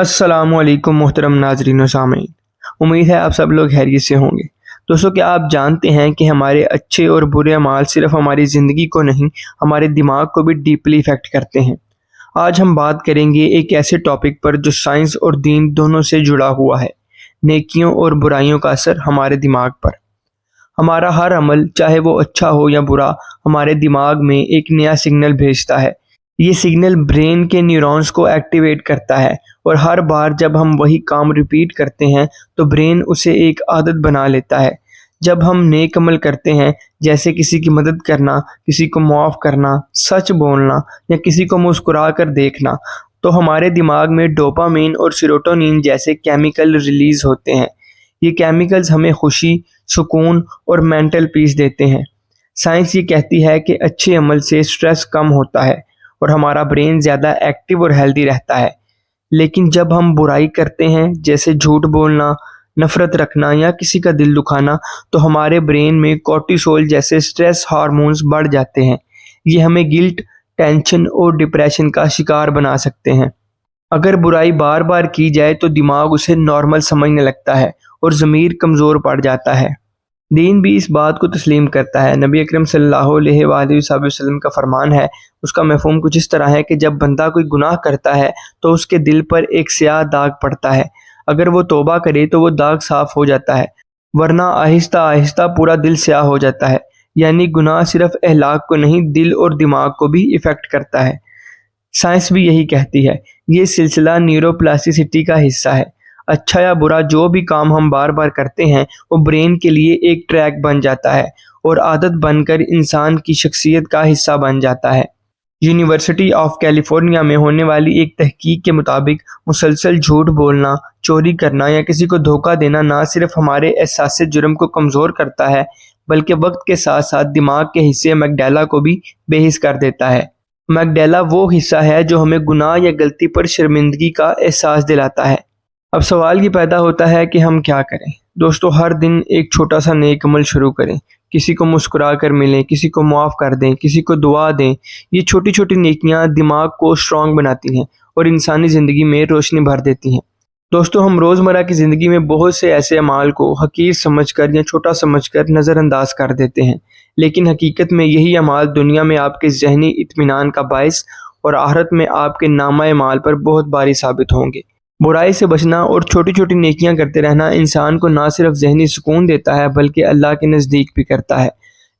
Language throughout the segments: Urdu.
السلام علیکم محترم ناظرین و سامعین، امید ہے آپ سب لوگ خیریت سے ہوں گے۔ دوستو، کیا آپ جانتے ہیں کہ ہمارے اچھے اور برے اعمال صرف ہماری زندگی کو نہیں، ہمارے دماغ کو بھی ڈیپلی افیکٹ کرتے ہیں۔ آج ہم بات کریں گے ایک ایسے ٹاپک پر جو سائنس اور دین دونوں سے جڑا ہوا ہے، نیکیوں اور برائیوں کا اثر ہمارے دماغ پر۔ ہمارا ہر عمل، چاہے وہ اچھا ہو یا برا، ہمارے دماغ میں ایک نیا سگنل بھیجتا ہے۔ یہ سگنل برین کے نیورونز کو ایکٹیویٹ کرتا ہے، اور ہر بار جب ہم وہی کام ریپیٹ کرتے ہیں تو برین اسے ایک عادت بنا لیتا ہے۔ جب ہم نیک عمل کرتے ہیں، جیسے کسی کی مدد کرنا، کسی کو معاف کرنا، سچ بولنا یا کسی کو مسکرا کر دیکھنا، تو ہمارے دماغ میں ڈوپامین اور سیروٹونین جیسے کیمیکل ریلیز ہوتے ہیں۔ یہ کیمیکلز ہمیں خوشی، سکون اور مینٹل پیس دیتے ہیں۔ سائنس یہ کہتی ہے کہ اچھے عمل سے سٹریس کم ہوتا ہے اور ہمارا برین زیادہ ایکٹیو اور ہیلدی رہتا ہے۔ لیکن جب ہم برائی کرتے ہیں، جیسے جھوٹ بولنا، نفرت رکھنا یا کسی کا دل دکھانا، تو ہمارے برین میں کورٹیسول جیسے سٹریس ہارمونز بڑھ جاتے ہیں۔ یہ ہمیں گلٹ، ٹینشن اور ڈپریشن کا شکار بنا سکتے ہیں۔ اگر برائی بار بار کی جائے تو دماغ اسے نارمل سمجھنے لگتا ہے اور ضمیر کمزور پڑ جاتا ہے۔ دین بھی اس بات کو تسلیم کرتا ہے۔ نبی اکرم صلی اللہ علیہ وآلہ وسلم کا فرمان ہے، اس کا مفہوم کچھ اس طرح ہے کہ جب بندہ کوئی گناہ کرتا ہے تو اس کے دل پر ایک سیاہ داغ پڑتا ہے۔ اگر وہ توبہ کرے تو وہ داغ صاف ہو جاتا ہے، ورنہ آہستہ آہستہ پورا دل سیاہ ہو جاتا ہے۔ یعنی گناہ صرف اخلاق کو نہیں، دل اور دماغ کو بھی افیکٹ کرتا ہے۔ سائنس بھی یہی کہتی ہے۔ یہ سلسلہ نیورو پلاسٹیسٹی کا حصہ ہے۔ اچھا یا برا جو بھی کام ہم بار بار کرتے ہیں، وہ برین کے لیے ایک ٹریک بن جاتا ہے اور عادت بن کر انسان کی شخصیت کا حصہ بن جاتا ہے۔ یونیورسٹی آف کیلیفورنیا میں ہونے والی ایک تحقیق کے مطابق مسلسل جھوٹ بولنا، چوری کرنا یا کسی کو دھوکہ دینا نہ صرف ہمارے احساس جرم کو کمزور کرتا ہے، بلکہ وقت کے ساتھ ساتھ دماغ کے حصے میگڈیلا کو بھی بے حس کر دیتا ہے۔ میگڈیلا وہ حصہ ہے جو ہمیں گناہ یا غلطی پر شرمندگی کا احساس دلاتا ہے۔ اب سوال یہ پیدا ہوتا ہے کہ ہم کیا کریں؟ دوستو، ہر دن ایک چھوٹا سا نیک عمل شروع کریں۔ کسی کو مسکرا کر ملیں، کسی کو معاف کر دیں، کسی کو دعا دیں۔ یہ چھوٹی چھوٹی نیکیاں دماغ کو اسٹرانگ بناتی ہیں اور انسانی زندگی میں روشنی بھر دیتی ہیں۔ دوستو، ہم روزمرہ کی زندگی میں بہت سے ایسے اعمال کو حقیر سمجھ کر یا چھوٹا سمجھ کر نظر انداز کر دیتے ہیں، لیکن حقیقت میں یہی اعمال دنیا میں آپ کے ذہنی اطمینان کا باعث اور آخرت میں آپ کے نامہ اعمال پر بہت بھاری ثابت ہوں گے۔ برائی سے بچنا اور چھوٹی چھوٹی نیکیاں کرتے رہنا انسان کو نہ صرف ذہنی سکون دیتا ہے بلکہ اللہ کے نزدیک بھی کرتا ہے۔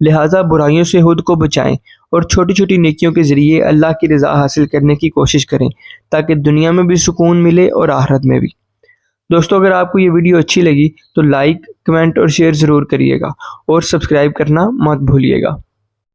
لہٰذا برائیوں سے خود کو بچائیں اور چھوٹی چھوٹی نیکیوں کے ذریعے اللہ کی رضا حاصل کرنے کی کوشش کریں، تاکہ دنیا میں بھی سکون ملے اور آخرت میں بھی۔ دوستو، اگر آپ کو یہ ویڈیو اچھی لگی تو لائک، کمنٹ اور شیئر ضرور کریے گا، اور سبسکرائب کرنا مت بھولیے گا۔